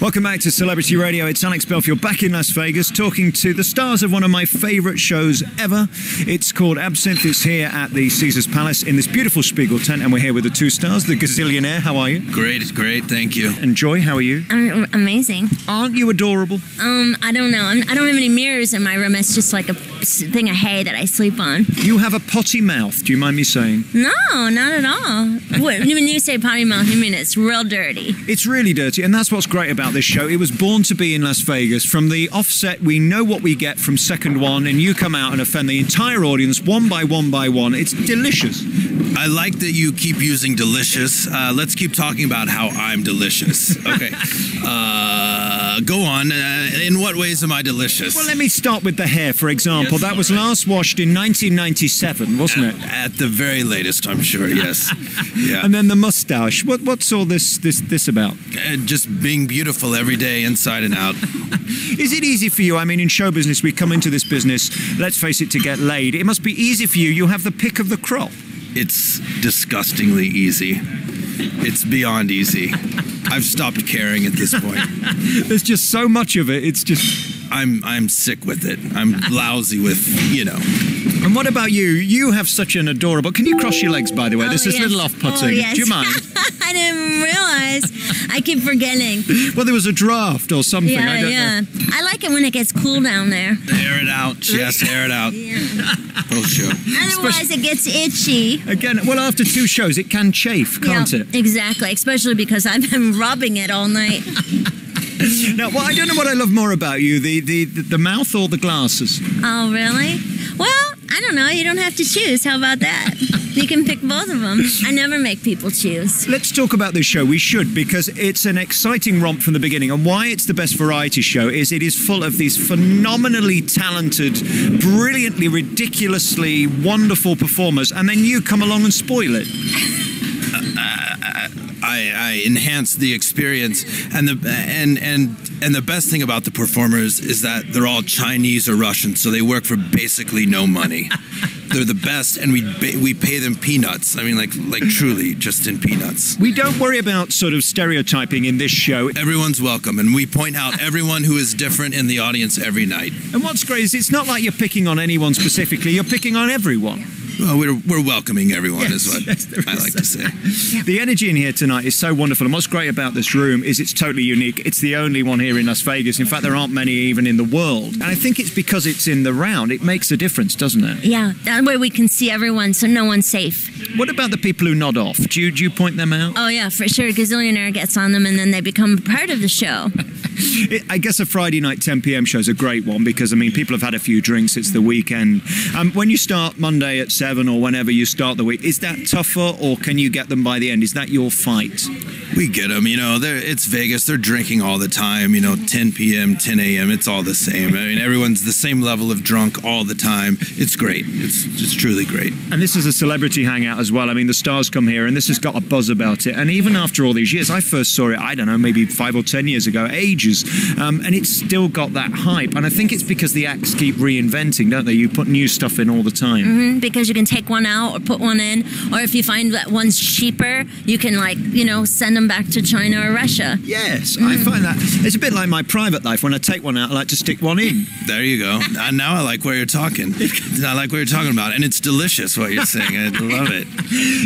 Welcome back to Celebrity Radio. It's Alex Belfield back in Las Vegas talking to the stars of one of my favourite shows ever. It's called Absinthe. It's here at the Caesars Palace in this beautiful Spiegel tent, and we're here with the two stars, the Gazillionaire. How are you? Great, thank you. And Joy, how are you? I'm amazing. Aren't you adorable? I don't know. I don't have any mirrors in my room. It's just like a thing of hay that I sleep on. You have a potty mouth, do you mind me saying? No, not at all. When you say potty mouth, you mean it's real dirty. It's really dirty, and that's what's great about this show. It was born to be in Las Vegas. From the offset, we know what we get from second one, and you come out and offend the entire audience one by one by one. It's delicious. I like that you keep using delicious. Let's keep talking about how I'm delicious. Okay. Go on. In what ways am I delicious? Well, let me start with the hair, for example. Yes, that was last washed in 1997, wasn't it? At the very latest, I'm sure, yes. Yeah. And then the mustache. What's all this about? Just being beautiful every day, inside and out. Is it easy for you? I mean, in show business, we come into this business, let's face it, to get laid. It must be easy for you. You have the pick of the crop. It's disgustingly easy. It's beyond easy. I've stopped caring at this point. There's just so much of it. It's just... I'm sick with it. I'm lousy with, you know. And what about you? You have such an adorable... Can you cross your legs, by the way? This is yes. little off-putting. Oh, yes. Do you mind? I didn't realize. I keep forgetting. Well, there was a draft or something. Yeah, I don't know. I like it when it gets cool down there. Air it out. Yes, air it out. Yeah. Post show. Otherwise, it gets itchy. Again, well, after two shows, it can chafe, can't it? Exactly. Especially because I've been rubbing it all night. Now, well, I don't know what I love more about you, the mouth or the glasses? Oh, really? Well, I don't know. You don't have to choose. How about that? You can pick both of them. I never make people choose. Let's talk about this show. We should, because it's an exciting romp from the beginning. And why it's the best variety show is it is full of these phenomenally talented, brilliantly, ridiculously wonderful performers. And then you come along and spoil it. I enhance the experience, and the best thing about the performers is that they're all Chinese or Russian, so they work for basically no money. They're the best, and we pay them peanuts. I mean, like truly, just in peanuts. We don't worry about sort of stereotyping in this show. Everyone's welcome, and we point out everyone who is different in the audience every night. And what's great is it's not like you're picking on anyone specifically. You're picking on everyone. Well, we're welcoming everyone, is what I like to say. Yeah. The energy in here tonight is so wonderful, and what's great about this room is it's totally unique. It's the only one here in Las Vegas. In fact, there aren't many even in the world. And I think it's because it's in the round. It makes a difference, doesn't it? Yeah, that way we can see everyone, so no one's safe. What about the people who nod off? Do you point them out? Oh, yeah, for sure. Gazillionaire gets on them, and then they become part of the show. I guess a Friday night 10 p.m. show is a great one because, I mean, people have had a few drinks. It's the weekend. When you start Monday at 7 or whenever you start the week, is that tougher or can you get them by the end? Is that your fight? We get them, you know, it's Vegas. They're drinking all the time, you know, 10 p.m., 10 a.m., it's all the same. I mean, everyone's the same level of drunk all the time. It's great. It's truly great. And this is a celebrity hangout as well. I mean, the stars come here and this has got a buzz about it. And even after all these years, I first saw it, I don't know, maybe 5 or 10 years ago, ages. And it's still got that hype. And I think it's because the acts keep reinventing, don't they? You put new stuff in all the time. Because you can take one out or put one in. Or if you find that one's cheaper, you can, like, you know, send them back to China or Russia. Yes, I find that it's a bit like my private life. When I take one out, I like to stick one in. There you go. And now I like what you're talking. I like what you're talking about. And it's delicious what you're saying. I love it.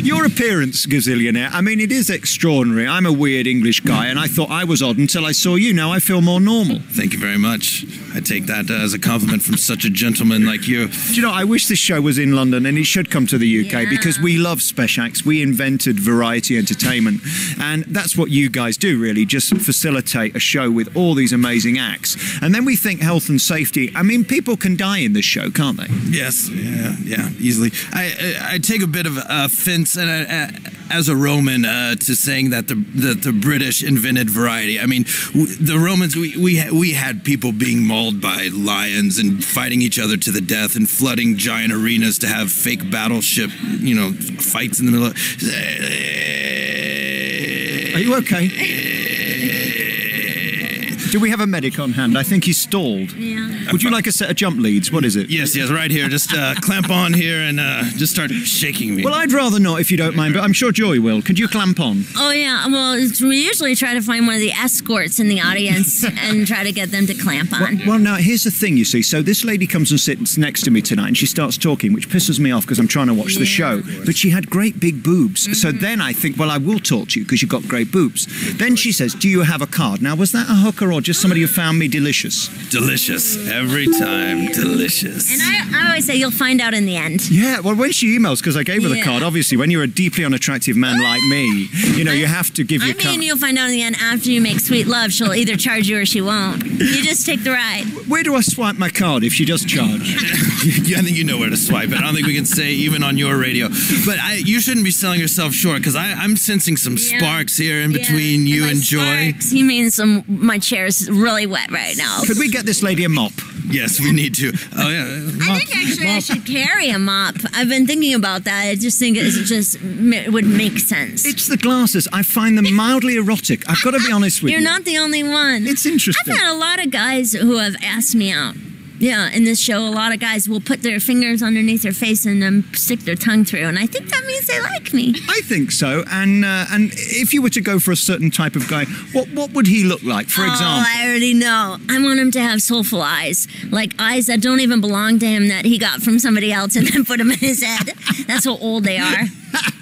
Your appearance, Gazillionaire, I mean, it is extraordinary. I'm a weird English guy, and I thought I was odd until I saw you. Now I feel more normal. Thank you very much. I take that as a compliment from such a gentleman like you. Do you know, I wish this show was in London, and it should come to the UK because we love special acts. We invented variety entertainment, and that's what you guys do, really, just facilitate a show with all these amazing acts. And then we think health and safety. I mean, people can die in this show, can't they? Yes, yeah, easily. I take a bit of offense as a Roman to saying that the British invented variety. I mean, the Romans, we had people being mauled by lions and fighting each other to the death and flooding giant arenas to have fake battleship, you know, fights in the middle of... Are you okay? Do we have a medic on hand? I think he's stalled. Yeah. Would you like a set of jump leads? What is it? Yes, right here. Just clamp on here and just start shaking me. Well, I'd rather not, if you don't mind, but I'm sure Joy will. Could you clamp on? Oh, yeah. Well, we usually try to find one of the escorts in the audience and try to get them to clamp on. Well, now, here's the thing, you see. So this lady comes and sits next to me tonight, and she starts talking, which pisses me off because I'm trying to watch the show. But she had great big boobs. So then I think, well, I will talk to you because you've got great boobs. Then she says, do you have a card? Now, was that a hooker or just somebody who found me delicious? Delicious. Every time. Delicious. And I always say you'll find out in the end. Yeah, well, when she emails, because I gave her the card, obviously, when you're a deeply unattractive man like me, you know, you have to give your card. I mean, you'll find out in the end after you make sweet love. She'll either charge you or she won't. You just take the ride. Where do I swipe my card if she does charge? I think you know where to swipe it. I don't think we can say even on your radio. But you shouldn't be selling yourself short because I'm sensing some sparks here in between you and Joy. Sparks, he means my chair's really wet right now. Could we get this lady a mop? Yes, we need to. Oh, yeah. I think actually I should carry a mop. I've been thinking about that. I just think it would make sense. It's the glasses. I find them mildly erotic. I've got to be honest with you. You're not the only one. It's interesting. I've had a lot of guys who have asked me out. Yeah, in this show, a lot of guys will put their fingers underneath their face and then stick their tongue through, and I think that means they like me. I think so. And if you were to go for a certain type of guy, what would he look like, for example? Oh, I already know. I want him to have soulful eyes, like eyes that don't even belong to him that he got from somebody else and then put them in his head. That's how old they are.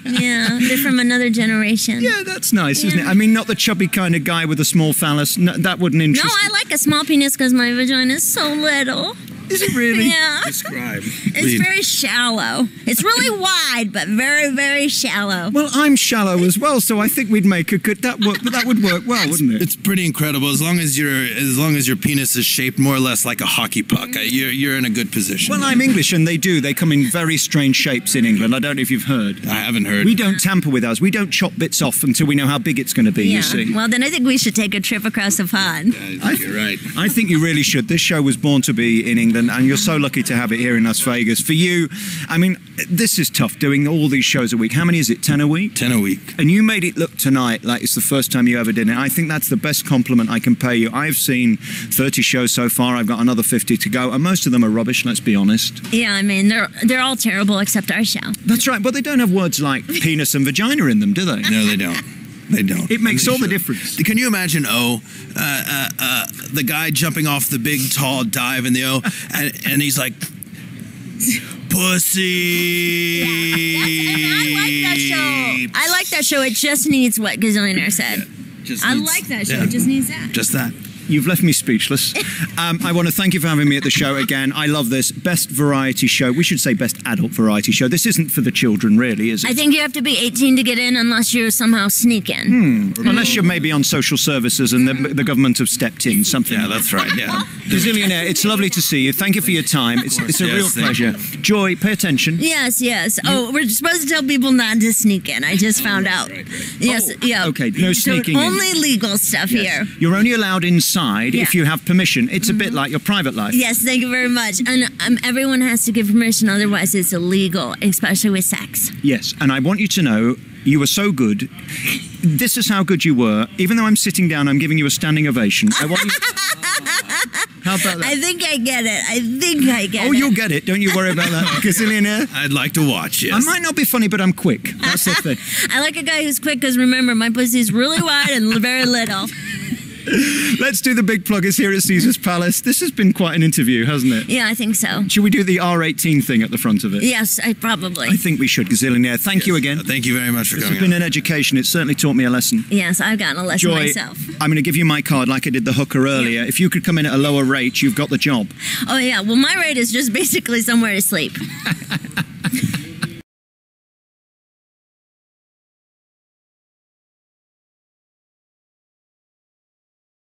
Yeah, they're from another generation. Yeah, that's nice, isn't it? I mean, not the chubby kind of guy with a small phallus. No, that wouldn't interest No, I like a small penis because my vagina is so little. Is it really? Yeah. Describe. It's very shallow. It's really wide, but very, very shallow. Well, I'm shallow as well, so I think we'd make a good that would work well, wouldn't it? It's pretty incredible. As long as your penis is shaped more or less like a hockey puck, you're in a good position. Well, I'm English, and they come in very strange shapes in England. I don't know if you've heard. I haven't heard. We don't tamper with ours. We don't chop bits off until we know how big it's going to be. Yeah. You see. Well, then I think we should take a trip across the pond. I think you're right. I think you really should. This show was born to be in England, and you're so lucky to have it here in Las Vegas. For you, I mean, this is tough doing all these shows a week. How many is it? 10 a week? 10 a week. And you made it look tonight like it's the first time you ever did it. I think that's the best compliment I can pay you. I've seen 30 shows so far. I've got another 50 to go, and most of them are rubbish, let's be honest. Yeah, I mean, they're all terrible except our show. That's right, but they don't have words like penis and vagina in them, do they? No, they don't. They don't. It makes all the difference. Can you imagine, the guy jumping off the big, tall dive in the O, and he's like, pussy. I like that show. It just needs what Gazillionaire said. I like that show. It just needs that. Just that. You've left me speechless. I want to thank you for having me at the show again. I love this. Best variety show. We should say best adult variety show. This isn't for the children, really, is it? I think you have to be 18 to get in unless you somehow sneak in. Unless you're maybe on social services and the government have stepped in, something. Yeah, that's right, yeah. Gazillionaire, it's lovely to see you. Thank you for your time. It's a real pleasure. Joy, pay attention. Yes. Oh, we're supposed to tell people not to sneak in. I just found out. Yes, yeah. Okay, no sneaking in. Only legal stuff here. You're only allowed inside if you have permission. It's a bit like your private life. Yes, thank you very much. And everyone has to give permission, otherwise it's illegal, especially with sex. Yes, and I want you to know you were so good. This is how good you were. Even though I'm sitting down, I'm giving you a standing ovation. I want you... How about that? I think I get it. Oh, you'll get it. Don't you worry about that. Gazillionaire? I'd like to watch, yes. I might not be funny, but I'm quick. That's the thing. I like a guy who's quick because, remember, my pussy's really wide and very little. Let's do the big pluggers here at Caesar's Palace. This has been quite an interview, hasn't it? Yeah, I think so. Should we do the R18 thing at the front of it? Yes, probably. I think we should, Gazillionaire. Thank you again. Thank you very much for coming. It's been an education. It certainly taught me a lesson. Yes, I've gotten a lesson Joy, myself. I'm going to give you my card like I did the hooker earlier. If you could come in at a lower rate, you've got the job. Oh, yeah. Well, my rate is just basically somewhere to sleep.